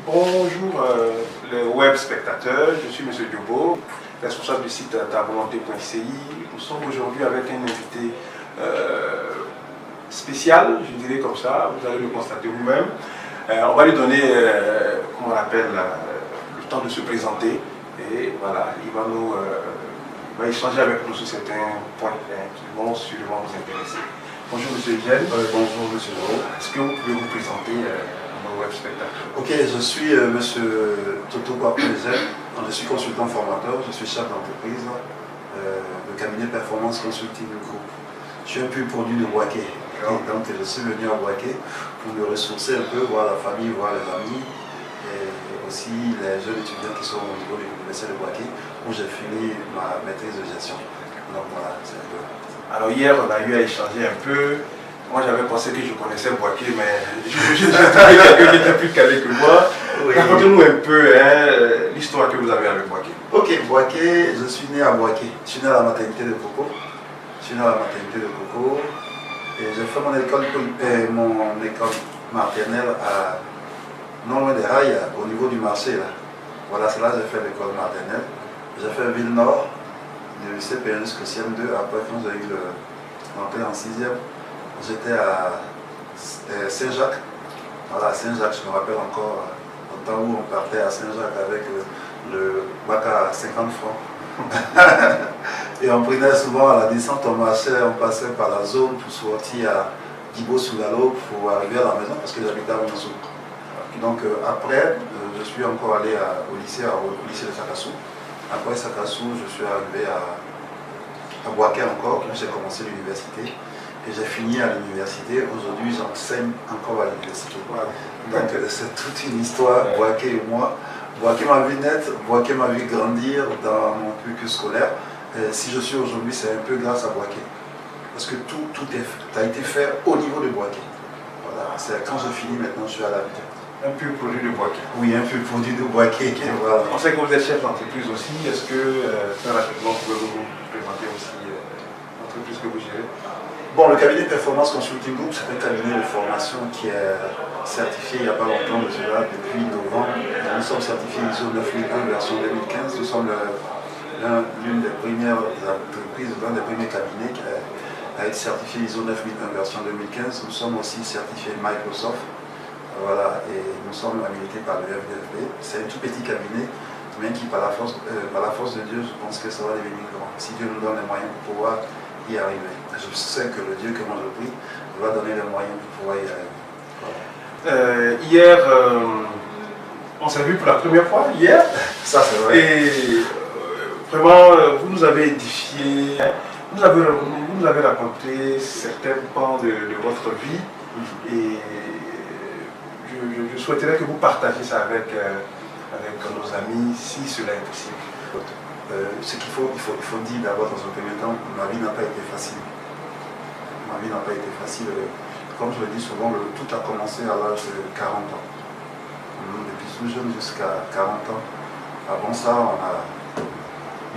Bonjour les web spectateurs, je suis M. Diobo, responsable du site tavolonté.ci. Nous sommes aujourd'hui avec un invité spécial, je dirais comme ça, vous allez le constater vous-même. On va lui donner, comment on appelle, le temps de se présenter et voilà, il va échanger avec nous sur certains points qui vont sûrement vous intéresser. Bonjour M. Gel. Bonjour M. Diobo. Est-ce que vous pouvez vous présenter nos web spectateurs? Ok, je suis M. Toto Papouézel, je suis consultant formateur, je suis chef d'entreprise de cabinet Performance Consulting Group. Je suis un pur produit de Boaké. Donc je suis venu à Boaké pour me ressourcer un peu, voir la famille, voir les amis et aussi les jeunes étudiants qui sont au niveau de l'université de Boaké où j'ai fini ma maîtrise de gestion. Donc voilà, c'est un peu. Alors hier on a eu à échanger un peu. Moi j'avais pensé que je connaissais Boaké, mais j'ai trouvé quelqu'un qui était plus calé que moi. Oui. Racontez-nous un peu l'histoire que vous avez avec Boaké. Ok, Boaké, je suis né à Boaké. Je suis né à la maternité de Coco. Et j'ai fait mon école maternelle à non loin des rails, au niveau du marché. Là. Voilà, c'est là que j'ai fait l'école maternelle. J'ai fait Ville Nord, du CP1 jusqu'au CM2. Après, quand j'ai eu l'entrée en 6e, j'étais à Saint-Jacques. Voilà, à Saint-Jacques, je me rappelle encore au temps où on partait à Saint-Jacques avec le bac à 50 francs. Et on prenait souvent à la descente, on marchait, on passait par la zone pour sortir à Guibo-Sougalo pour arriver à la maison parce que j'habitais à Windsor. Donc après, je suis encore allé au lycée de Sakassou. Après Sakassou, je suis arrivé à Boaké encore, j'ai commencé l'université. Et j'ai fini à l'université. Aujourd'hui, j'enseigne encore à l'université. Donc c'est toute une histoire, Boaké et moi. Boaké m'a vu naître, Boaké m'a vu grandir dans mon cursus scolaire. Et si je suis aujourd'hui, c'est un peu grâce à Boaké. Parce que tout a été fait au niveau de Boaké. Voilà. C'est quand je finis maintenant, je suis à la vie. Un pur produit de Boaké. Oui, un pur produit de Boaké. Voilà. On sait que vous êtes chef d'entreprise aussi. Est-ce que très rapidement, pouvez-vous nous présenter aussi l'entreprise que vous gérez? Bon, le cabinet Performance Consulting Group, c'est un cabinet de formation qui est certifié il n'y a pas longtemps de cela, depuis novembre. Nous sommes certifiés ISO 9001 version 2015. Nous sommes l'une des premières entreprises, l'un des premiers cabinets qui a été certifié ISO 9001 version 2015. Nous sommes aussi certifiés Microsoft. Voilà, et nous sommes habilités par le FDFB. C'est un tout petit cabinet, mais qui par la force de Dieu, je pense que ça va devenir grand. Si Dieu nous donne les moyens pour pouvoir y arriver. Je sais que le Dieu que moi je prie va donner les moyens pour pouvoir y arriver. Voilà. Hier, on s'est vu pour la première fois, hier. Ça c'est vrai. Et vraiment, vous nous avez édifié, vous nous avez raconté certains pans de votre vie. Et je souhaiterais que vous partagiez ça avec nos amis, si cela est possible. Ce qu'il faut dire d'abord dans un premier temps, ma vie n'a pas été facile. Ma vie n'a pas été facile. Comme je le dis souvent, tout a commencé à l'âge de 40 ans. Depuis tout jeune jusqu'à 40 ans. Avant ça, on a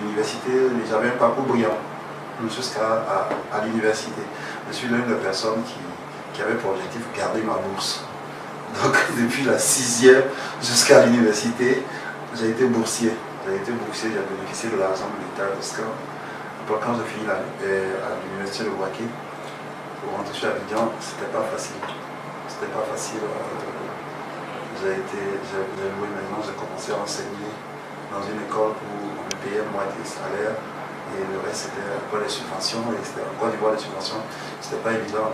l'université, j'avais un parcours brillant jusqu'à l'université. Je suis l'une des personnes qui avait pour objectif de garder ma bourse. Donc depuis la 6e jusqu'à l'université, j'ai été boursier. J'ai bénéficié de l'argent de l'État jusqu'à. Quand j'ai fini à l'université de Boaké, pour rentrer chez Abidjan, c'était pas facile. C'était pas facile. J'ai loué une maison, j'ai commencé à enseigner dans une école où on me payait moitié salaire et le reste c'était encore les subventions et c'était encore du les subventions. C'était pas évident.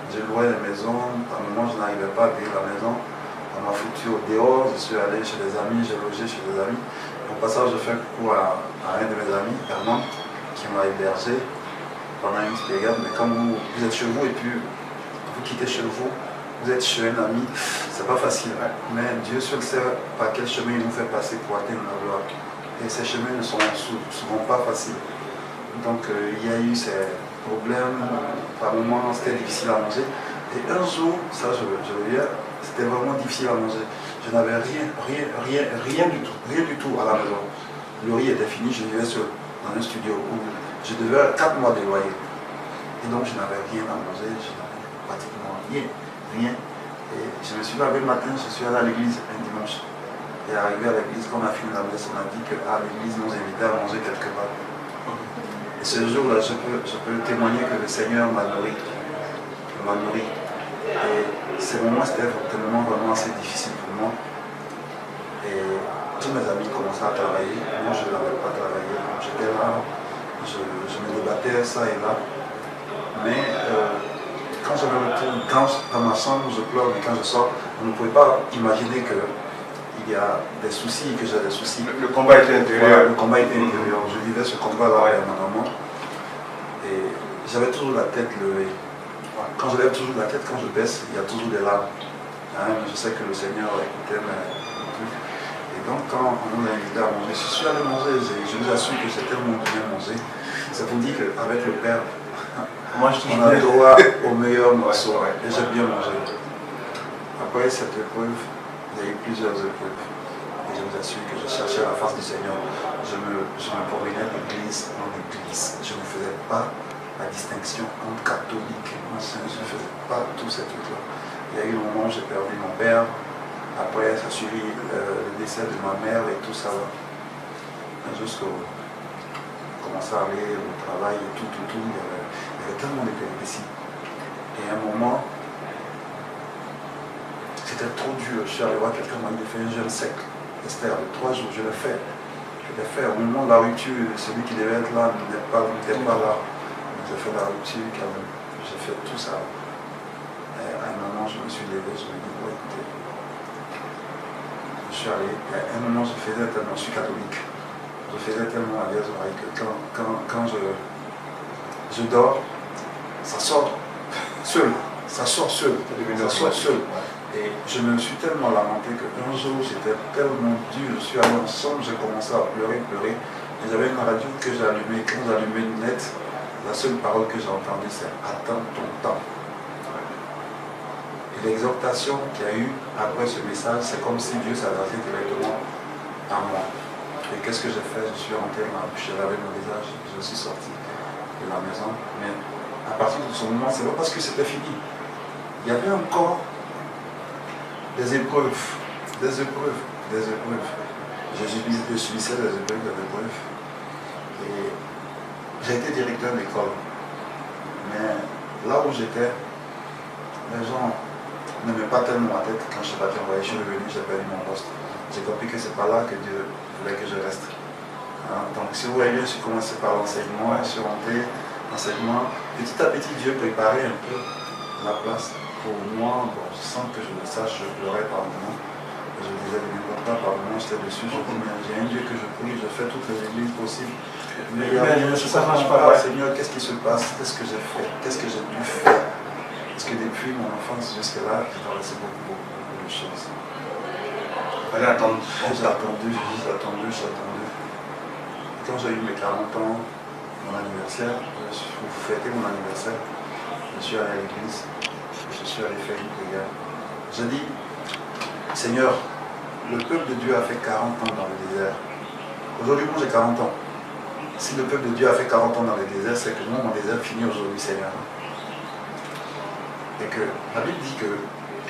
J'ai loué la maison, à un moment je n'arrivais pas à payer la maison. On m'a foutu au dehors, je suis allé chez des amis, j'ai logé chez des amis. Au passage, je fais un coucou à un de mes amis, Herman, qui m'a hébergé pendant une petite période. Mais quand vous êtes chez vous et puis vous quittez chez vous êtes chez un ami, c'est pas facile. Hein? Mais Dieu seul sait par quel chemin il nous fait passer pour atteindre la gloire. Et ces chemins ne sont souvent pas faciles. Donc il y a eu ces problèmes, par moments c'était difficile à manger. Et un jour, ça je veux dire, c'était vraiment difficile à manger. Je n'avais rien du tout à la maison. Le riz était fini, je vivais dans un studio où je devais 4 mois de loyer. Et donc je n'avais rien à manger, je n'avais pratiquement rien. Et je me suis levé le matin, je suis allé à l'église un dimanche. Et arrivé à l'église, quand on a fini la messe, on a dit que l'église nous invitait à manger quelque part. Et ce jour-là, je peux témoigner que le Seigneur m'a nourri. Et ces moments, c'était vraiment assez difficile pour moi. Et tous mes amis commençaient à travailler. Moi, je n'avais pas travaillé. J'étais là, je me débattais ça et là. Mais quand je me retourne, dans ma chambre, je pleure, mais quand je sors, on ne pouvait pas imaginer qu'il y a des soucis, que j'ai des soucis. Le combat était intérieur. Le combat était intérieur. Je vivais ce combat-là avec ma maman. Et j'avais toujours la tête levée. Quand je lève toujours la tête, quand je baisse, il y a toujours des larmes. Je sais que le Seigneur écoutait mes trucs. Et donc, quand on nous a invités à manger, je suis allé manger. Je vous assure que j'ai tellement bien mangé. Ça vous dit qu'avec le Père, on a droit au meilleur morceau. Et j'ai bien mangé. Après cette épreuve, il y a eu plusieurs épreuves. Et je vous assure que je cherchais la face du Seigneur. Je me promenais d'église en église. Je ne faisais pas la distinction entre catholique et ancien. Je ne faisais pas tous ces trucs-là. Il y a eu un moment où j'ai perdu mon père. Après, ça a suivi le décès de ma mère et tout ça. Jusqu'au commencer à aller au travail et tout. Il y avait tellement de péripéties. Et à un moment, c'était trop dur. Je suis allé voir quelqu'un, m'a dit de faire un jeûne sec. Esther, de 3 jours, je l'ai fait. Au moment de la rupture, celui qui devait être là n'était pas là. J'ai fait la rupture quand même. J'ai fait tout ça. Et à un moment, je me suis levé, je me dis, bon, écoutez, je suis allé. Et à un moment, je faisais tellement, je suis catholique. Je faisais tellement à l'aise que quand je dors, ça sort seul. Ça sort seul. Et je me suis tellement lamenté qu'un jour, j'étais tellement dur. Je suis allé ensemble, j'ai commencé à pleurer. Et j'avais une radio que j'ai allumée. Quand j'ai allumé net, la seule parole que j'ai entendue, c'est « Attends ton temps ». Et l'exhortation qu'il y a eu après ce message, c'est comme si Dieu s'adressait directement à moi. Et qu'est-ce que j'ai fait? Je suis rentré dans la bouche, j'ai lavé mon visage, je suis sorti de la maison. Mais à partir de ce moment, c'est pas parce que c'était fini. Il y avait encore des épreuves. Je subissais des épreuves. Et j'ai été directeur d'école. Mais là où j'étais, les gens n'aimaient pas tellement ma tête. Quand je suis parti envoyer, je suis revenu, j'ai perdu mon poste. J'ai compris que c'est pas là que Dieu voulait que je reste. Donc si vous voyez, je suis commencé par l'enseignement, je suis rentré l'enseignement. Petit à petit, Dieu préparait un peu la place pour moi. Bon, sans que je le sache, je pleurais par moments. Je disais de n'importe quoi, par moments, j'étais dessus. Je dis, mais j'ai un Dieu que je prie, je fais toutes les églises possibles. Mais il y a rien, ça ne marche pas. Seigneur, qu'est-ce qui se passe? Qu'est-ce que j'ai fait? Qu'est-ce que j'ai dû faire? Parce que depuis mon enfance jusque-là, j'ai traversé beaucoup de choses. J'ai attendu. Quand j'ai eu mes 40 ans, mon anniversaire, pour fêter mon anniversaire, je suis allé à l'église, je suis allé faire une prière. J'ai dit, Seigneur, le peuple de Dieu a fait 40 ans dans le désert. Aujourd'hui, moi j'ai 40 ans. Si le peuple de Dieu a fait 40 ans dans le désert, c'est que moi, mon désert finit aujourd'hui, Seigneur. Et que la Bible dit que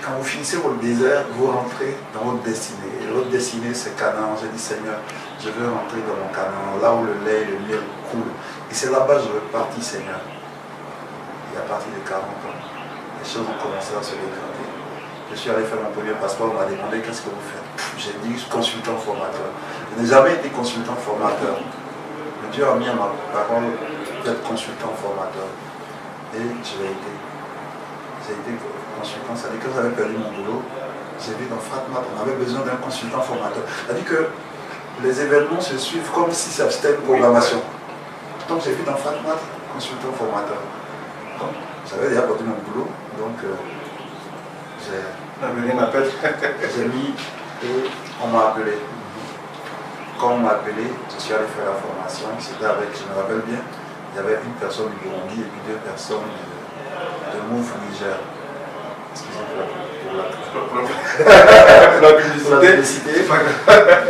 quand vous finissez votre désert, vous rentrez dans votre destinée. Et votre destinée, c'est Canaan. J'ai dit, Seigneur, je veux rentrer dans mon Canaan, là où le lait et le miel coulent. Et c'est là-bas que je veux partir, Seigneur. Et à partir de 40 ans, les choses ont commencé à se dégrader. Je suis allé faire mon premier passeport, on m'a demandé qu'est-ce que vous faites. J'ai dit, consultant formateur. Je n'ai jamais été consultant formateur. Mais Dieu a mis à ma parole d'être consultant formateur. Et je l'ai été. J'ai été consultant, c'est-à-dire que j'avais perdu mon boulot, j'ai vu dans Fratmat, on avait besoin d'un consultant formateur. C'est-à-dire que les événements se suivent comme si c'était une programmation. Donc j'ai vu dans Fratmat, consultant formateur. Donc j'avais déjà perdu mon boulot, donc j'ai mis et on m'a appelé. Quand on m'a appelé, je suis allé faire la formation, c'était avec, je me rappelle bien, il y avait une personne du Burundi et puis 2 personnes de Move Niger. Excusez-moi pour la publicité.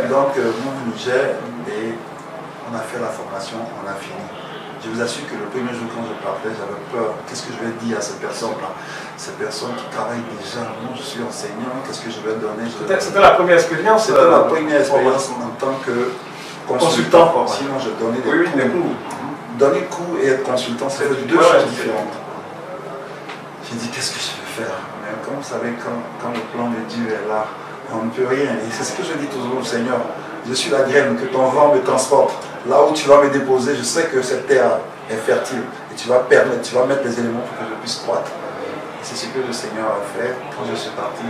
Donc, Move Niger, et on a fait la formation, on a fini. Je vous assure que le premier jour quand je partais, j'avais peur. Qu'est-ce que je vais dire à ces personnes-là? Ces personnes qui travaillent déjà. Moi, je suis enseignant. Qu'est-ce que je vais donner? C'était la première expérience. C'était la première expérience en tant que consultant. Sinon, je donnais des cours. Donner cours et être consultant, c'est deux choses différentes. J'ai dit, qu'est-ce que je vais faire? Mais comme vous savez, quand le plan de Dieu est là, on ne peut rien. Et c'est ce que je dis toujours au Seigneur. Je suis la graine, que ton vent me transporte. Là où tu vas me déposer, je sais que cette terre est fertile. Et tu vas mettre les éléments pour que je puisse croître. Et c'est ce que le Seigneur a fait. Quand je suis parti,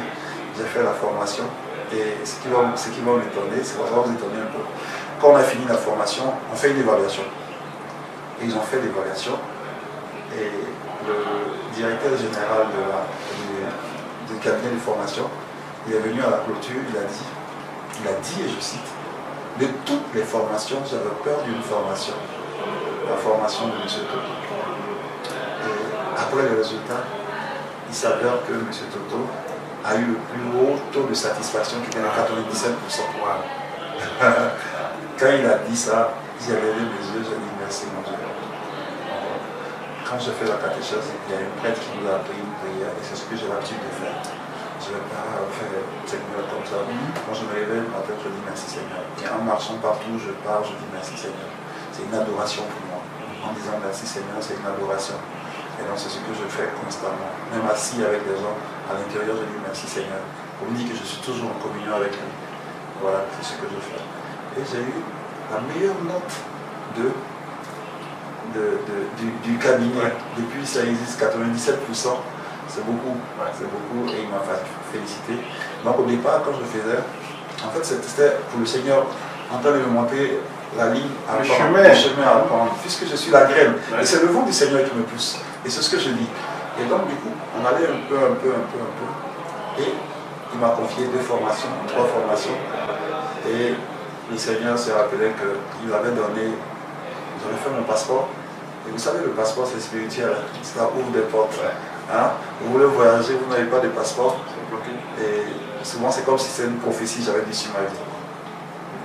j'ai fait la formation. Et ce qui va m'étonner, ça va vous étonner un peu. Quand on a fini la formation, on fait une évaluation. Et ils ont fait l'évaluation. Et le directeur général du cabinet de formation, il est venu à la clôture, il a dit, et je cite, de toutes les formations, j'avais peur d'une formation, la formation de M. Toto. Et après le résultat, il s'avère que M. Toto a eu le plus haut taux de satisfaction qui était de 97%. Quand il a dit ça, j'ai levé mes yeux, j'ai dit merci mon Dieu. Quand je fais la catéchèse, il y a une prêtre qui nous a appris une prière et c'est ce que j'ai l'habitude de faire. Je ne vais pas faire Seigneur comme ça. Quand je me réveille le matin, je dis merci Seigneur. Et en marchant partout, je pars, je dis merci Seigneur. C'est une adoration pour moi. En disant merci Seigneur, c'est une adoration. Et donc c'est ce que je fais constamment. Même assis avec les gens, à l'intérieur, je dis merci Seigneur. Pour me dire que je suis toujours en communion avec lui. Voilà, c'est ce que je fais. Et j'ai eu la meilleure note du cabinet. Depuis ça existe 97%. C'est beaucoup, et il m'a félicité. Donc au départ, quand je le faisais, en fait c'était pour le Seigneur en train de me montrer la ligne à prendre, le chemin à prendre, puisque je suis la graine. Et c'est le vent du Seigneur qui me pousse. Et c'est ce que je dis. Et donc du coup, on allait un peu. Et il m'a confié 2 formations, 3 formations. Et le Seigneur s'est rappelé qu'il avait donné, j'avais fait mon passeport. Et vous savez, le passeport c'est spirituel, ça ouvre des portes. Hein? Vous voulez voyager, vous n'avez pas de passeport. Et souvent c'est comme si c'était une prophétie, j'avais dit sur ma vie.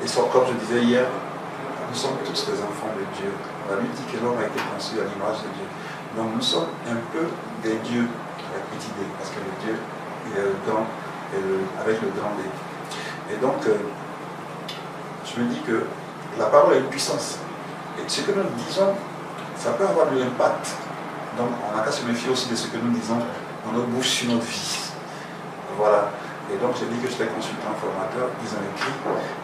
Et soit, comme je disais hier, nous sommes tous des enfants de Dieu. La Bible dit que l'homme a été conçu à l'image de Dieu. Donc nous sommes un peu des dieux avec petit d, parce que le Dieu, il est le grand, avec le grand D. Et donc, je me dis que la parole a une puissance. Et ce que nous disons, ça peut avoir de l'impact. Donc on n'a qu'à se méfier aussi de ce que nous disons dans notre bouche sur notre vie. Voilà. Et donc j'ai dit que j'étais consultant formateur, ils ont écrit.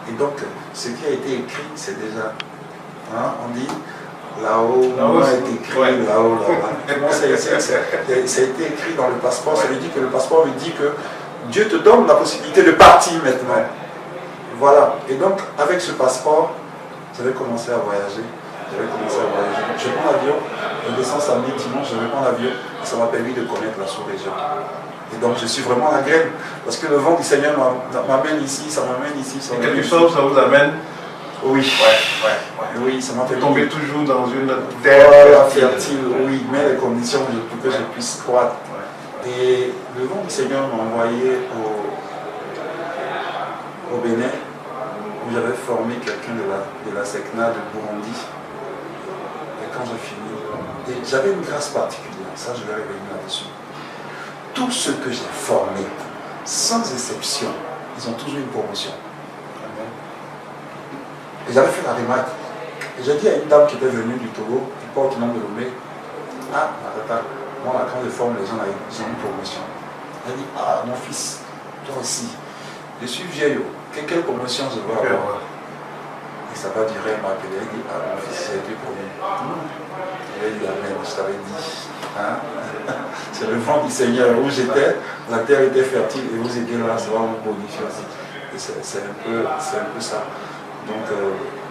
Et donc ce qui a été écrit, c'est déjà, hein, on dit, là-haut, a été écrit, là-haut, là-bas. Ça a été écrit dans le passeport, ça veut dire que le passeport veut dire que Dieu te donne la possibilité de partir maintenant. Voilà. Et donc avec ce passeport, j'avais commencé à voyager. Je prends l'avion, je descends samedi, dimanche, je reprends l'avion, et ça m'a permis de connaître la sous-région. Et donc je suis vraiment la graine, parce que le vent du Seigneur m'amène ici, ça m'amène ici. Et quelque chose, ça vous amène? Oui. Oui, ça m'a fait tomber toujours dans une terre fertile, oui, mais les conditions pour que je puisse croître. Et le vent du Seigneur m'a envoyé au Bénin, où j'avais formé quelqu'un de la SECNA de Burundi. Quand je finis, et j'avais une grâce particulière, ça je vais revenir là-dessus. Tous ceux que j'ai formés, sans exception, ils ont toujours une promotion. Et j'avais fait la remarque. Et j'ai dit à une dame qui était venue du Togo, qui porte le nom de Lomé, ah, Marata, moi là, quand je forme les gens, là, ils ont une promotion. Elle dit, ah, mon fils, toi aussi, je suis vieillot, quelle promotion je veux avoir? Et ça va durer, elle m'a appelé, elle dit, ah mon fils, j'ai été promu. Elle dit, amen, je t'avais dit. Hein? C'est le vent du Seigneur, où j'étais, la terre était fertile, et vous étiez là, ça va vous bonifier aussi. Et c'est un peu ça. Donc,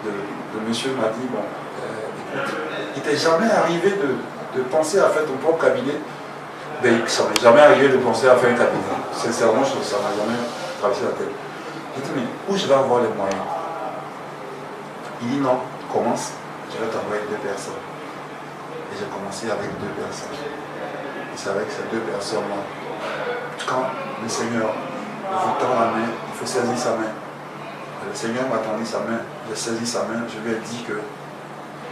le monsieur m'a dit, bon, écoute, il t'est jamais arrivé de penser à faire ton propre cabinet? Ben, ça m'est jamais arrivé de penser à faire un cabinet. Sincèrement, ça m'a jamais traversé la tête. J'ai dit, mais où je vais avoir les moyens? Il dit non, commence, je vais t'envoyer 2 personnes. Et j'ai commencé avec 2 personnes. Et c'est avec ces 2 personnes-là, quand le Seigneur vous tend la main, il faut saisir sa main. Le Seigneur m'a tendu sa main, j'ai saisi sa main, je lui ai dit que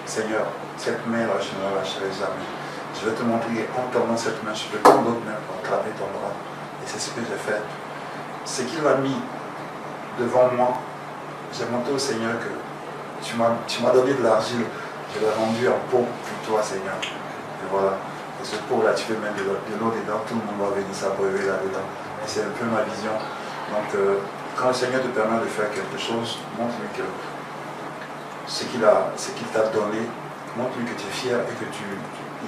Seigneur, cette main-là, je ne la lâcherai jamais. Je vais te montrer en tendant cette main, je peux prendre d'autres mains pour attraper ton bras. Et c'est ce que j'ai fait. Ce qu'il a mis devant moi, j'ai montré au Seigneur que tu m'as donné de l'argile, je l'ai rendu en pot pour toi, Seigneur. Et voilà. Et ce pot-là, tu peux mettre de l'eau dedans, tout le monde va venir s'abreuver là-dedans. Et c'est un peu ma vision. Donc, quand le Seigneur te permet de faire quelque chose, montre-lui que ce qu'il t'a donné, montre-lui que tu es fier et que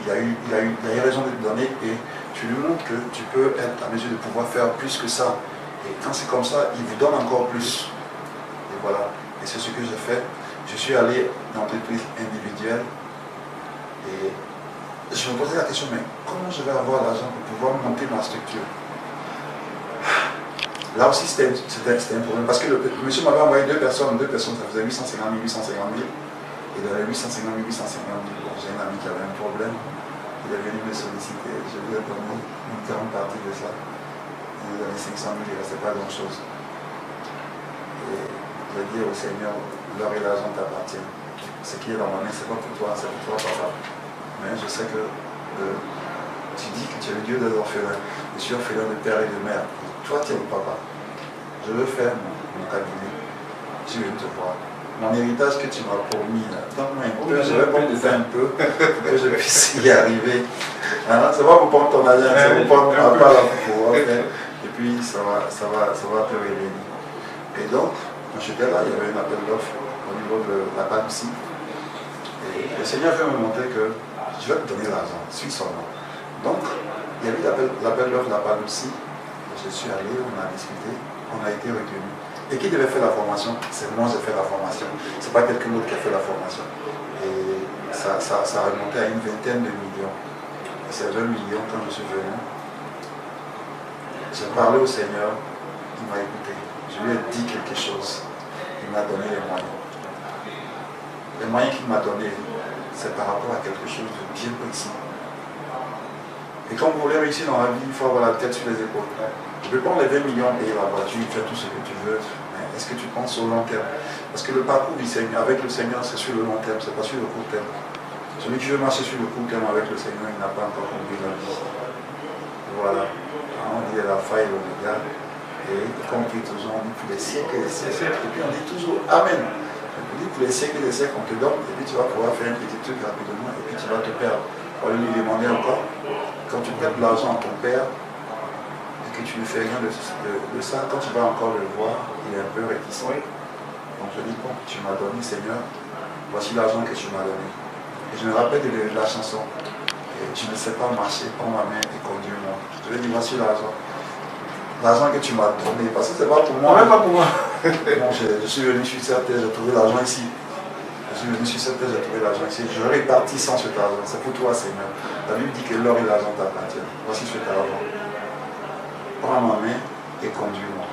il a eu raison de te donner, et tu lui montres que tu peux être à mesure de pouvoir faire plus que ça. Et quand c'est comme ça, il vous donne encore plus. Et voilà. Et c'est ce que j'ai fait. Je suis allé dans l'entreprise individuelle et je me posais la question, mais comment je vais avoir l'argent pour pouvoir monter ma structure? Là aussi, c'était un problème. Parce que le monsieur m'avait envoyé deux personnes, ça faisait 850 000, 850 000. Et dans les 850 000, 850 000, bon, j'ai un ami qui avait un problème. Il est venu me solliciter. Je lui ai donné une grande partie de ça. Il a donné 500 000, il ne restait pas grand-chose. Et j'ai dit au Seigneur, l'or et l'argent t'appartiennent. Ce qui est dans ma main, ce n'est pas pour toi, c'est pour toi, papa. Mais je sais que tu dis que tu es le Dieu des orphelins. Je suis orphelin de père et de mère. Toi, tu es le papa. Je veux faire mon cabinet. Je veux te voir. Mon héritage que tu m'as promis, donne-moi un peu, je vais prendre un peu pour que je puisse y arriver. Hein? C'est pas pour prendre ton argent, c'est pour prendre ma part pour pouvoir faire. Et puis ça va te révéler. Et donc, quand j'étais là, il y avait un appel d'offres au niveau de la Palousie. Et le Seigneur veut me montrer que je vais te donner l'argent, suis son nom. Donc, il y a eu l'appel d'offres de la Palousie. Je suis allé, on a discuté, on a été retenu. Et qui devait faire la formation? C'est moi qui ai fait la formation. Ce n'est pas quelqu'un d'autre qui a fait la formation. Et ça a remonté à une vingtaine de millions. Et c'est 20 millions quand je suis venu. J'ai parlé au Seigneur, il m'a écouté. Je lui ai dit quelque chose. Il m'a donné les moyens. Les moyens qu'il m'a donnés, c'est par rapport à quelque chose de bien précis. Et quand vous voulez réussir dans la vie, il faut avoir la tête sur les épaules. Je peux prendre les 20 millions et la voiture, faire tout ce que tu veux, mais est-ce que tu penses au long terme? Parce que le parcours du Seigneur, avec le Seigneur, c'est sur le long terme, c'est pas sur le court terme. Celui qui veut marcher sur le court terme avec le Seigneur, il n'a pas encore compris la vie. Voilà. On dit la faille au regard, et comme on dit toujours, on dit pour les siècles et les siècles, et puis on dit toujours Amen. On dit pour les siècles et les siècles, on te donne, et puis tu vas pouvoir faire un petit truc rapidement, et puis tu vas te perdre. On va lui demander encore, quand tu prêtes de l'argent à ton père, et que tu ne fais rien de ça, quand tu vas encore le voir, il est un peu réticent. Donc je dis, bon, tu m'as donné, Seigneur, voici l'argent que tu m'as donné. Et je me rappelle de la chanson, et tu ne sais pas marcher, prends ma main et conduis-moi. Je lui ai dit, voici l'argent. L'argent que tu m'as donné, parce que c'est pas pour moi. Même pas pour moi. Bon, je suis venu sur cette terre, j'ai trouvé l'argent ici. Je suis venu sur cette terre, j'ai trouvé l'argent ici. Je répartis sans cet argent. C'est pour toi, Seigneur. La Bible dit que l'or et l'argent t'appartiennent. Voici cet argent. Prends ma main et conduis-moi.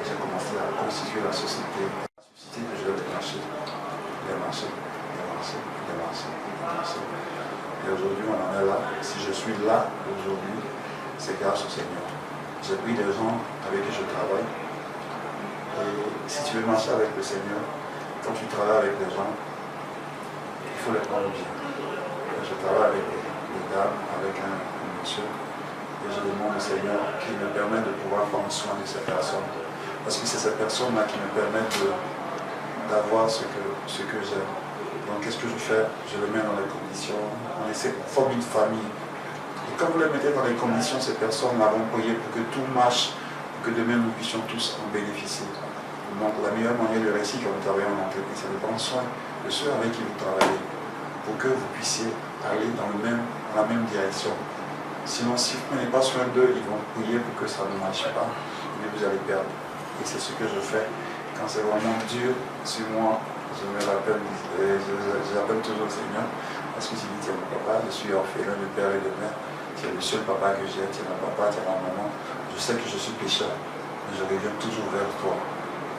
J'ai commencé à constituer la société. La société que je vais déclencher. Et aujourd'hui, on en est là. Si je suis là aujourd'hui, c'est grâce au Seigneur. J'ai pris des gens avec qui je travaille. Et si tu veux marcher avec le Seigneur, quand tu travailles avec les gens, il faut les prendre bien. Je travaille avec des dames, avec un monsieur. Et je demande au Seigneur qu'il me permette de pouvoir prendre soin de ces personnes. Parce que c'est ces personnes-là qui me permettent d'avoir ce que j'aime. Donc qu'est-ce que je fais? Je les mets dans les conditions. On essaie de former une famille. Et quand vous les mettez dans les conditions, ces personnes-là vont prier pour que tout marche, pour que demain nous puissions tous en bénéficier. Donc la meilleure manière de réussir quand vous travaillez en entreprise, c'est de prendre soin de ceux avec qui vous travaillez, pour que vous puissiez aller dans la même direction. Sinon, si vous ne prenez pas soin d'eux, ils vont prier pour que ça ne marche pas, mais vous allez perdre. Et c'est ce que je fais. Quand c'est vraiment dur sur moi, je me rappelle, j'appelle toujours le Seigneur, parce que je dis, tiens mon papa, je suis orphelin de père et de mère, tu es le seul papa que j'ai, tu es mon papa, tu es ma maman, je sais que je suis pécheur, mais je reviens toujours vers toi.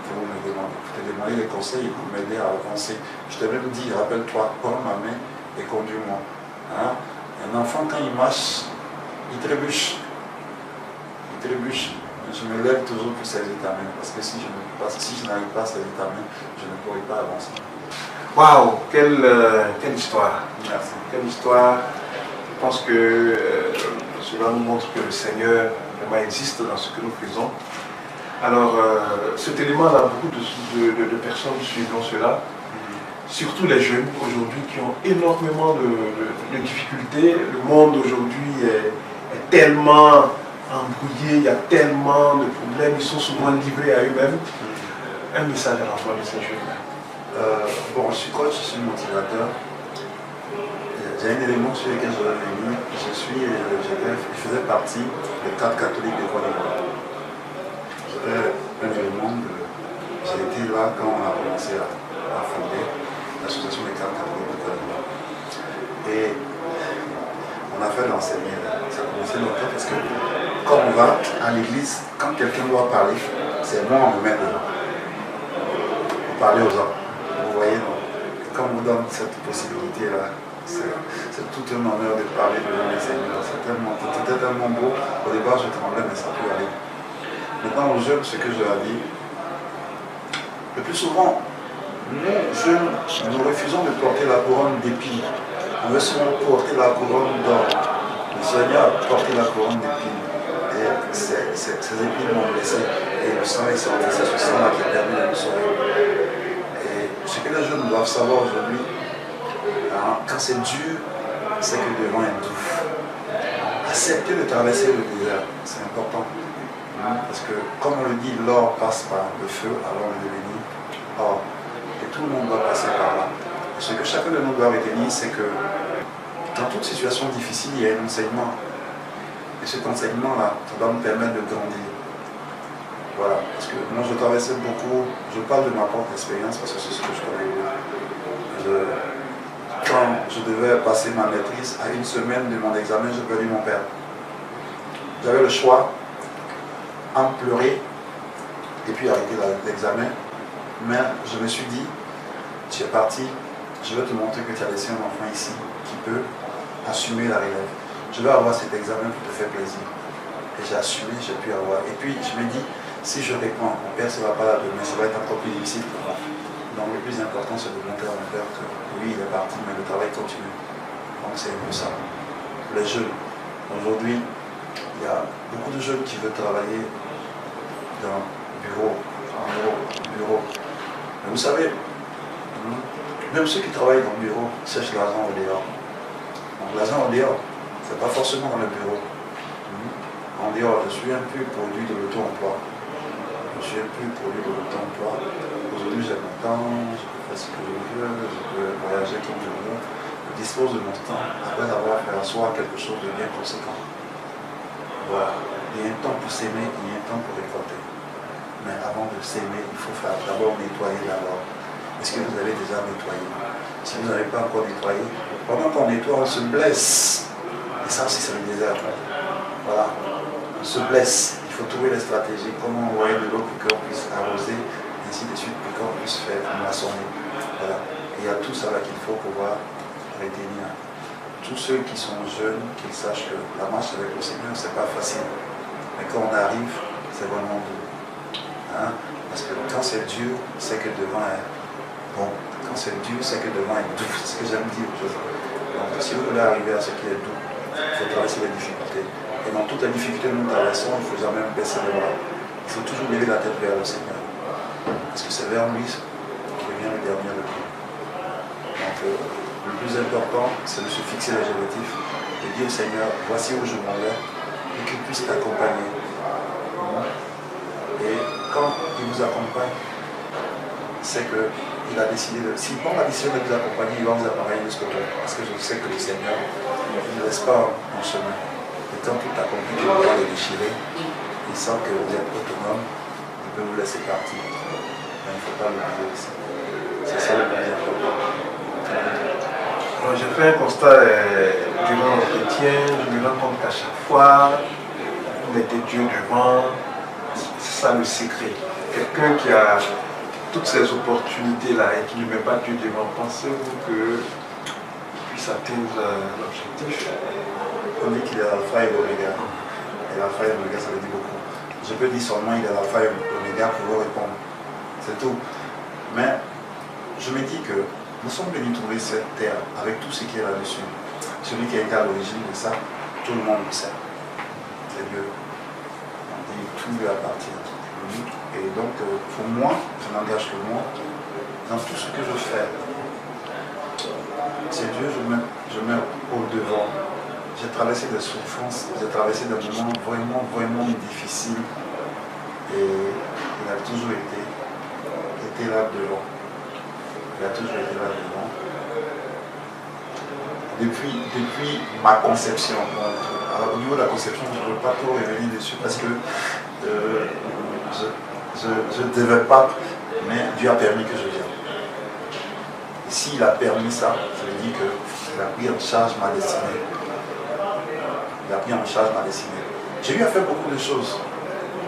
Pour te demander des conseils et pour m'aider à avancer. Je te même dit, rappelle-toi, prends ma main et conduis-moi. Hein? Un enfant, quand il marche, il trébuche. Je me lève toujours pour saisir ta main, parce que si je n'arrive pas à saisir ta main, je ne pourrai pas avancer. Waouh, quelle histoire. Merci. Quelle histoire. Je pense que cela nous montre que le Seigneur vraiment existe dans ce que nous faisons. Alors, cet élément-là, beaucoup de personnes suivront cela, surtout les jeunes aujourd'hui qui ont énormément de difficultés. Le monde aujourd'hui est tellement embrouillé, il y a tellement de problèmes, ils sont souvent livrés à eux-mêmes. Un message à l'enfant de ces jeunes-là. Bon, je suis coach, je suis motivateur. J'ai un élément sur lequel je revenir. Je faisais partie des cadres catholiques de Côte d'Ivoire. J'avais un élément j'ai été là quand on a commencé à fonder l'association des cadres catholiques de Côte d'Ivoire. Et on a fait de l'enseigner. Ça a commencé longtemps parce que quand on va à l'église, quand quelqu'un doit parler, c'est moi on me met dedans. Pour parler aux hommes. Vous voyez, non? Quand on vous donne cette possibilité-là, c'est tout un honneur de parler devant les Seigneurs. C'était tellement beau. Au départ, je tremblais, mais ça peut aller. Maintenant, aux jeunes, ce que je leur dis, le plus souvent, nous, jeunes, nous refusons de porter la couronne d'épines. On veut seulement porter la couronne d'or. Le Seigneur a porté la couronne d'épines. Et ces épines m'ont blessé. Et le sang est sorti. C'est ce sang-là qui a permis de nous sauver. Et ce que les jeunes doivent savoir aujourd'hui, quand c'est dur, c'est que devant est doux. Accepter de traverser le désert, c'est important. Parce que, comme on le dit, l'or passe par le feu avant de devenir or. Et tout le monde doit passer par là. Et ce que chacun de nous doit retenir, c'est que dans toute situation difficile, il y a un enseignement. Et cet enseignement-là, ça doit nous permettre de grandir. Voilà. Parce que moi, je traversais beaucoup, je parle de ma propre expérience parce que c'est ce que je connais. Quand je devais passer ma maîtrise, à une semaine de mon examen, j'ai perdu mon père. J'avais le choix entre pleurer et puis arrêter l'examen. Mais je me suis dit, tu es parti, je vais te montrer que tu as laissé un enfant ici qui peut assumer la relève. Je vais avoir cet examen pour te faire plaisir. Et j'ai assumé, j'ai pu avoir. Et puis je me dis, si je réponds, mon père ne sera pas là demain, ça va être encore plus difficile pour moi. Donc le plus important, c'est de montrer à mon père que oui, il est parti, mais le travail continue. Donc c'est un peu ça. Les jeunes, aujourd'hui, il y a beaucoup de jeunes qui veulent travailler dans bureau, Mais vous savez, même ceux qui travaillent dans le bureau cherchent l'argent au dehors. Donc l'argent au dehors, ce n'est pas forcément dans le bureau. En dehors, je suis un peu produit de l'auto-emploi. Je suis un peu produit de l'auto-emploi. Aujourd'hui, j'ai mon temps, je peux faire ce que je veux, je peux voyager comme je veux. Je dispose de mon temps après avoir fait asseoir quelque chose de bien conséquent. Voilà. Il y a un temps pour s'aimer, il y a un temps pour récolter. Mais avant de s'aimer, il faut faire d'abord nettoyer d'abord. Est-ce que vous avez déjà nettoyé? Si vous n'avez pas encore nettoyé, pendant qu'on nettoie, on se blesse. Et ça aussi, c'est le désert. Voilà. On se blesse. Il faut trouver les stratégies, comment envoyer de l'eau pour qu'on puisse arroser, ainsi de suite, pour qu'on puisse faire moissonner. Voilà. Et il y a tout ça là qu'il faut pouvoir retenir. Tous ceux qui sont jeunes, qu'ils sachent que la marche avec le Seigneur, c'est pas facile. Mais quand on arrive, c'est vraiment dur. Hein? Parce que quand c'est dur, c'est que devant est bon. Quand c'est dur, c'est que devant est doux. C'est ce que j'aime dire aux gens. Donc si vous voulez arriver à ce qui est doux, il faut traverser les difficultés. Et dans toutes les difficultés que nous traversons, il ne faut jamais baisser les bras. Il faut toujours lever la tête vers le Seigneur. Parce que c'est vers lui qui devient le dernier le plus. Donc le plus important, c'est de se fixer les objectifs, de dire au Seigneur, voici où je m'en vais, et qu'il puisse t'accompagner. Et quand il vous accompagne, c'est qu'il a décidé de... S'il prend la décision de vous accompagner, il va vous accompagner jusqu'au bout. Parce que je sais que le Seigneur ne laisse pas en chemin. Et quand tout accomplit, il va le déchirer. Il sent que vous êtes autonome, il peut vous laisser partir. Mais il ne faut pas l'oublier aussi. C'est ça le plus important. J'ai fait un constat durant l'entretien, je me rends compte qu'à chaque fois, vous mettez Dieu devant, c'est ça le secret. Quelqu'un qui a toutes ces opportunités-là et qui ne met pas Dieu devant, pensez-vous qu'il puisse atteindre l'objectif? On dit qu'il est l'alpha et l'oméga. Et l'alpha et l'oméga, ça veut dire beaucoup. Je peux dire seulement qu'il est l'alpha et l'oméga pour vous répondre. C'est tout. Mais je me dis que Nous sommes venus trouver cette terre avec tout ce qui est là-dessus. Celui qui a été à l'origine de ça, tout le monde le sait. C'est Dieu. Et tout lui appartient. Et donc, pour moi, je n'engage que moi. Dans tout ce que je fais, c'est Dieu, je mets au devant. J'ai traversé des souffrances, j'ai traversé des moments vraiment, vraiment difficiles. Et il a toujours été là-devant. Il a toujours été là-devant. Depuis ma conception. Alors, au niveau de la conception, je ne veux pas trop revenir dessus parce que je ne devais pas, mais Dieu a permis que je vienne. Et s'il a permis ça, ça veut dire qu'il a pris en charge ma destinée. Il a pris en charge ma destinée. J'ai eu à faire beaucoup de choses,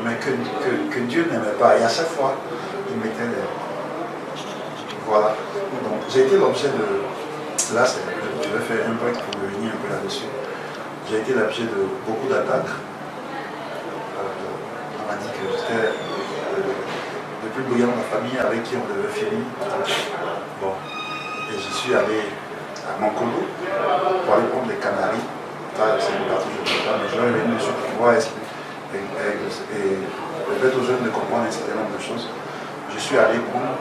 mais que Dieu n'aimait pas. Et à chaque fois, il mettait des... Voilà. Donc, j'ai été l'objet de... Là, je vais faire un break pour revenir un peu là-dessus. J'ai été l'objet de beaucoup d'attaques. On m'a dit que j'étais le plus brillant de la famille avec qui on devait finir. Bon. Et je suis allé à Mankolo pour aller prendre des canaries. Là, c'est une partie que je ne sais pas, mais je vais revenir dessus pour pouvoir expliquer et permettre aux jeunes de comprendre un certain nombre de choses. Je suis allé prendre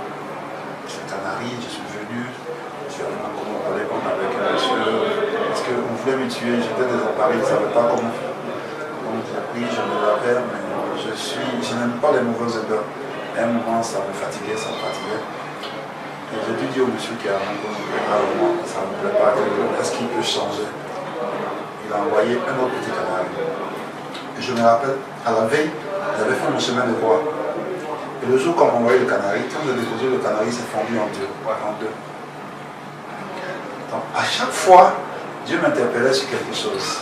ces canaries, je suis venu, je suis allé à Mankolo pour aller prendre avec un monsieur, parce qu'on voulait me tuer, j'étais désemparé, je ne savais pas comment faire. Donc j'ai pris, je me l'avais, mais je n'aime pas les mauvaises odeurs. À un moment, ça me fatiguait, Et j'ai dû dire au monsieur qui a rencontré moi, ça ne me plaît pas, est-ce qu'il peut changer? Il a envoyé un autre petit canari. Et je me rappelle, à la veille, j'avais fait mon chemin de croix. Et le jour qu'on m'a envoyé le canari, quand j'ai déposé le canari, s'est fondu en deux. Donc, à chaque fois, Dieu m'interpellait sur quelque chose.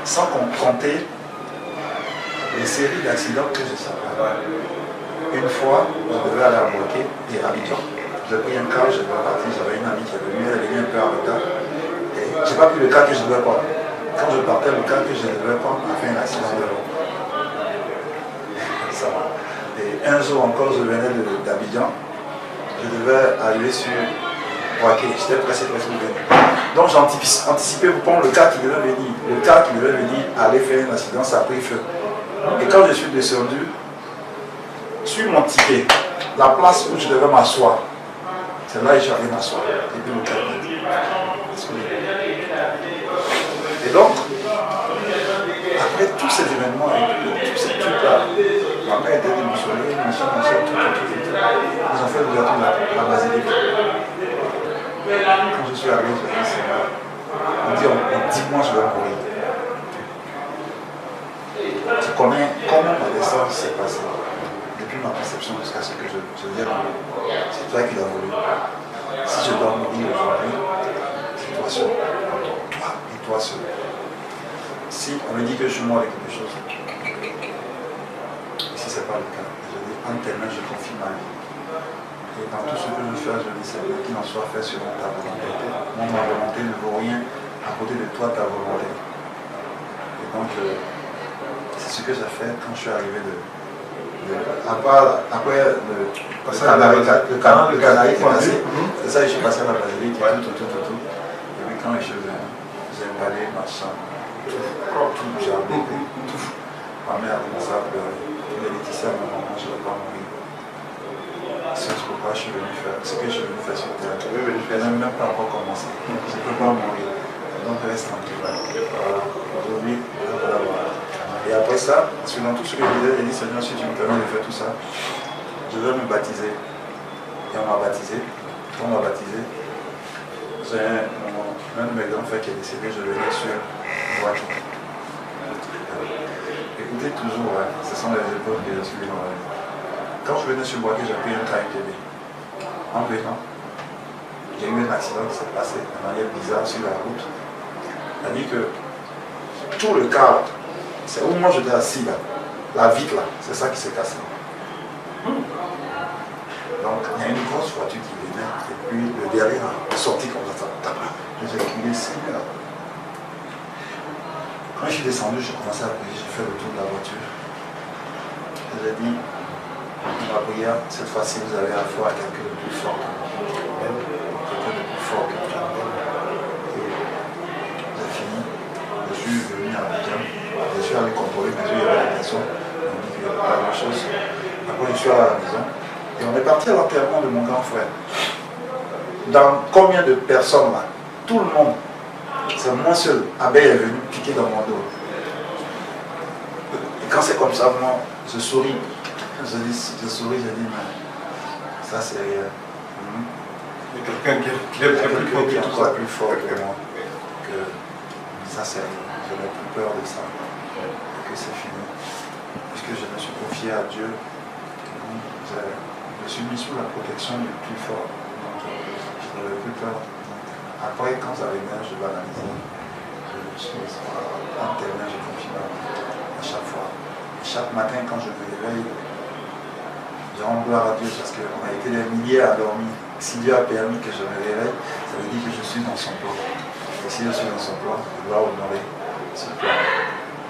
Sans compter les séries d'accidents que je savais. Une fois, je devais aller à Boaké et à Abidjan. J'ai pris un car, je devais partir, j'avais une amie qui est venue, elle est venue un peu en retard. Et je n'ai pas pris le car que je devais prendre. Quand je partais, le car que je devais prendre a fait un accident de l'eau. Ça va. Et un jour encore, je venais d'Abidjan. Je devais arriver sur Boaké. J'étais pressé de venir. Donc j'ai anticipé pour prendre le car qui devait venir. Le car qui devait venir allait faire un accident, ça a pris feu. Et quand je suis descendu, sur mon ticket, la place où je devais m'asseoir, c'est là que j'allais m'asseoir. Et puis le car. Et donc, après tous ces événements et tous ces trucs-là, ma mère était démotionnée, machin, tout. Ils ont fait l'ouverture de la basilique. Quand je suis arrivé, je me suis dit, Seigneur, on dit en 10 mois, je vais mourir. Tu connais comment ma naissance s'est passée, depuis ma conception jusqu'à ce que je viens en vie. C'est toi qui l'as voulu. Si je dois mourir aujourd'hui, c'est toi seul. Toi et toi seul. Si on me dit que je suis mort avec quelque chose, et si ce n'est pas le cas, je dis en tes mains, je confie ma vie. Et dans tout ce que je fais, je dis Seigneur, qu'il en soit fait selon ta volonté. Moi, ma volonté ne vaut rien à côté de toi, ta volonté. Et donc, c'est ce que j'ai fait quand je suis arrivé après le canari est passé. C'est ça, je suis passé à la basilique, tout. Et puis quand je viens, j'ai emballé ma chambre. Tout, j'ai emballé tout. Ma mère a commencé à pleurer. Il a dit, Laetitia, maman, je ne vais pas mourir. C'est pourquoi je suis venu faire ce que je suis venu faire sur terre. Je n'ai même pas encore commencé. Je ne peux pas mourir. Donc reste tranquille. Voilà. Aujourd'hui, voilà. Et après ça, selon tout ce que je disais, j'ai dit Seigneur, si tu me permets de faire tout ça, je vais me baptiser. Et on m'a baptisé. Quand on m'a baptisé, j'ai un de mes grands frères qui est décédé, je venais sur Boaké. Écoutez toujours, hein, ce sont les épreuves que je suis dans la vie. Quand je venais sur Boaké, j'ai pris un train TV. En venant, j'ai eu un accident qui s'est passé de manière bizarre sur la route. C'est-à-dire que tout le cadre, c'est où moi j'étais assis là, la vitre là, c'est ça qui s'est cassé. Donc il y a une grosse voiture qui venait et puis le derrière est sorti comme ça. J'ai reculé Seigneur. Quand je suis descendu, j'ai commencé à prier, j'ai fait le tour de la voiture. Et j'ai dit, dans la prière, cette fois-ci vous avez affaire à quelqu'un de plus fort que fur et à mesure, il y avait des questions. On dit qu'il n'y avait pas grand-chose. Après, je suis allé à la maison. Et on est parti à l'enterrement de mon grand frère. Dans combien de personnes là? Tout le monde. C'est moi seul. Abel est venu piquer dans mon dos. Et quand c'est comme ça, moi, je souris. Je souris, je dis, mais ça c'est rien. Il y a quelqu'un qui est encore plus fort que moi. Que ça c'est rien. Je n'ai plus peur de ça. Que c'est fini. Puisque je me suis confié à Dieu. Je suis mis sous la protection du plus fort. Donc, je n'avais plus peur. Après, quand ça venait, je banalisais. Je suis en terminale, je confie à chaque fois. Chaque matin, quand je me réveille, je rends gloire à Dieu parce qu'on a été des milliers à dormir. Si Dieu a permis que je me réveille, ça veut dire que je suis dans son plan. Et si je suis dans son plan, je dois honorer ce plan.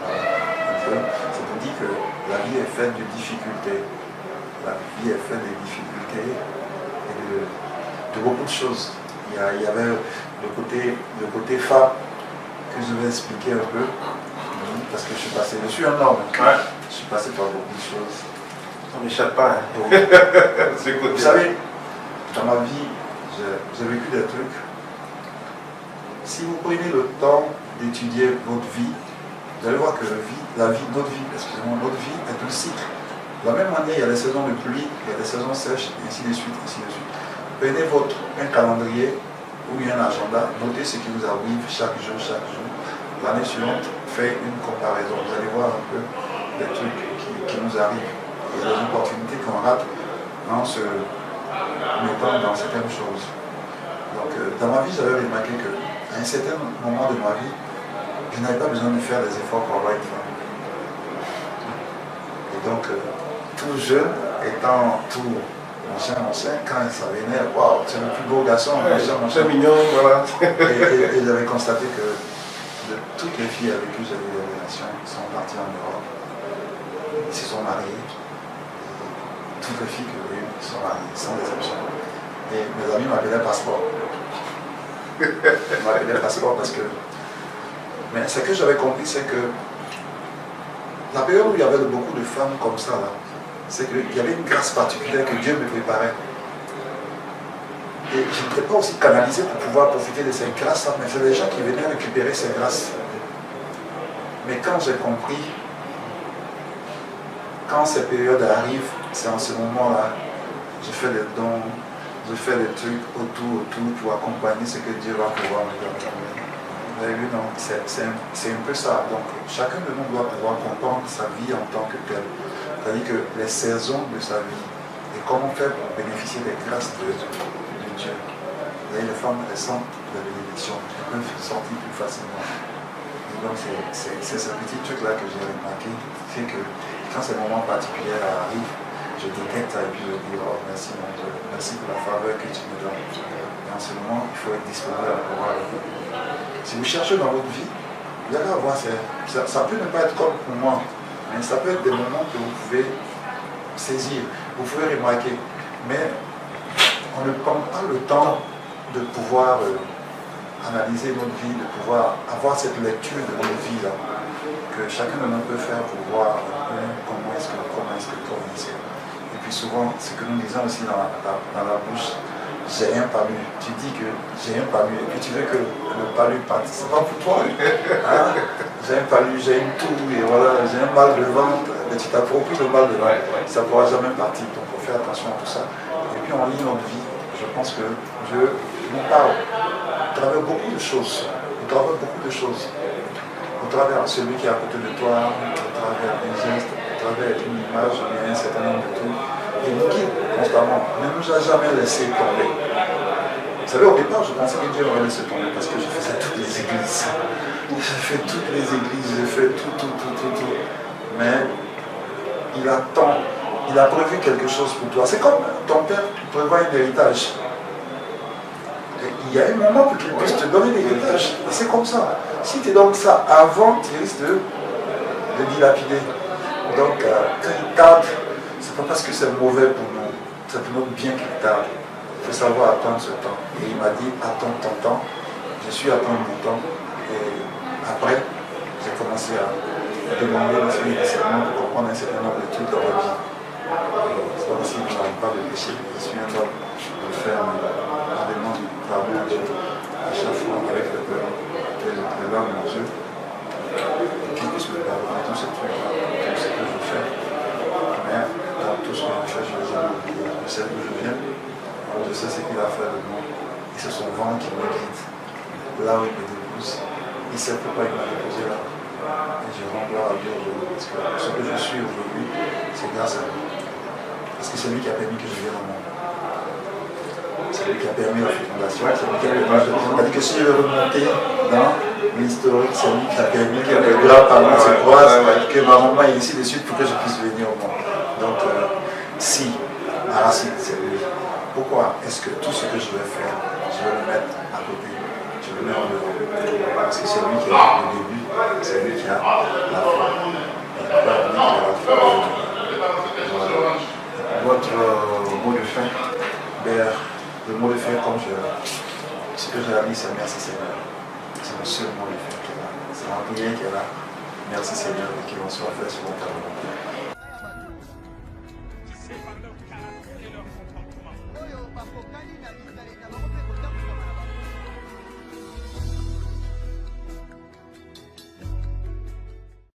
Ça vous dit que la vie est faite de difficultés. La vie est faite de difficultés et de beaucoup de choses. Il y avait le côté femme que je vais expliquer un peu. Parce que je suis un homme. Ouais. Je suis passé par beaucoup de choses. On n'échappe pas. Hein. Vous savez, dans ma vie, j'ai vécu des trucs. Si vous prenez le temps d'étudier votre vie, vous allez voir que notre vie est un cycle. De la même manière, il y a des saisons de pluie, il y a des saisons sèches, et ainsi de suite, ainsi de suite. Prenez un calendrier ou un agenda, notez ce qui vous arrive chaque jour. L'année suivante, faites une comparaison. Vous allez voir un peu les trucs qui nous arrivent. Il y a des opportunités qu'on rate en se mettant dans certaines choses. Donc, dans ma vie, j'avais remarqué qu'à un certain moment de ma vie, je n'avais pas besoin de faire des efforts pour avoir une femme. Et donc, tout jeune, étant tout machin, quand ça venait, waouh, c'est le plus beau garçon, machin. C'est mignon, voilà. Et j'avais constaté que de toutes les filles avec qui j'avais des relations sont parties en Europe, ils se sont mariées. Toutes les filles que j'ai eues sont mariées, sans déception. Et mes amis m'appelaient passeport. Ils m'appelaient passeport parce que. Mais ce que j'avais compris, c'est que la période où il y avait beaucoup de femmes comme ça, là, c'est qu'il y avait une grâce particulière que Dieu me préparait. Et je n'étais pas aussi canalisé pour pouvoir profiter de ces grâces, mais c'est des gens qui venaient récupérer ces grâces. Mais quand j'ai compris, quand ces périodes arrivent, c'est en ce moment-là, je fais des dons, je fais des trucs autour pour accompagner ce que Dieu va pouvoir me donner. Vous avez vu, non, c'est un peu ça. Donc, chacun de nous doit pouvoir comprendre sa vie en tant que tel. C'est-à-dire que les saisons de sa vie et comment faire pour bénéficier des grâces de Dieu. Vous voyez, les femmes, elles sentent la bénédiction, elles peuvent sortir plus facilement. Et donc, c'est ce petit truc-là que j'ai remarqué, c'est que quand ces moments particuliers arrivent, je détecte ça et puis je dis, oh merci mon Dieu, merci pour la faveur que tu me donnes. Et en ce moment, il faut être disponible à pouvoir. Si vous cherchez dans votre vie, vous allez avoir, ça peut ne pas être comme pour moi, mais ça peut être des moments que vous pouvez saisir, vous pouvez remarquer. Mais on ne prend pas le temps de pouvoir analyser notre vie, de pouvoir avoir cette lecture de notre vie là, que chacun de nous peut faire pour voir comment est-ce que. Et puis souvent, ce que nous disons aussi dans la bouche, j'ai un palu. Tu dis que j'ai un palu et puis tu veux que le palu parte. C'est pas pour toi. Hein? J'ai un palu, j'ai une toux et voilà, j'ai un mal de ventre. Mais tu t'appropries le mal de ventre. Ça ne pourra jamais partir. Donc il faut faire attention à tout ça. Et puis on lit notre vie. Je pense que Dieu nous parle à travers beaucoup de choses. Au travers celui qui est à côté de toi, au travers un geste, au travers une image, un certain nombre de trucs. Il nous guide constamment, ne nous a jamais laissé tomber. Vous savez, au départ, je pensais que Dieu m'aurait laissé tomber parce que je faisais toutes les églises. J'ai fait toutes les églises, j'ai fait tout. Mais il attend, il a prévu quelque chose pour toi. C'est comme ton père prévoit un héritage. Et il y a un moment pour qu'il puisse te donner l'héritage. Et c'est comme ça. Si tu donnes ça avant, tu risques de dilapider. Donc, quand il tarde, c'est pas parce que c'est mauvais pour nous, c'est pour notre bien qu'il tarde. Il faut savoir attendre ce temps. Et il m'a dit, attends ton temps. Je suis attendu mon temps. Et après, j'ai commencé à demander nécessairement de comprendre un certain nombre de trucs dans la vie. C'est pas possible que je n'arrive pas de pécher. Je suis un homme de faire, mais je demande pardon à Dieu à chaque fois avec le peur, le larmes aux yeux, qu'il puisse me pardonner tous ces trucs-là, tout ce que je fais. Mais dans tout ce que je fais, je les ai oubliés. Je sais d'où je viens, je sais ce qu'il a fait de moi. Et c'est son vent qui me guide. Là où il me dépose, il sait pourquoi il m'a déposé là. Et je rends gloire à Dieu aujourd'hui. Parce que ce que je suis aujourd'hui, c'est grâce à lui. Parce que c'est lui qui a permis que je vienne au monde. C'est lui qui a permis la fécondation. C'est lui qui a permis. C'est-à-dire que si je veux remonter dans l'historique, c'est lui qui a permis que le grand-parent se croise, que ma maman est ici de suite pour que je puisse venir au monde. Donc, si ma racine, c'est lui. Pourquoi est-ce que tout ce que je vais faire, je vais le mettre à côté, je le mets en devant? Parce que c'est lui qui a le début, c'est lui qui a la fin. Et pourquoi lui qui a la fin? Voilà. Votre mot de fin, ben, le mot de fin, comme ce que j'ai dit, c'est merci Seigneur. C'est le seul mot de fin qui est là. C'est ma prière qui est là. Merci Seigneur et qu'il en soit fait sur mon cœur.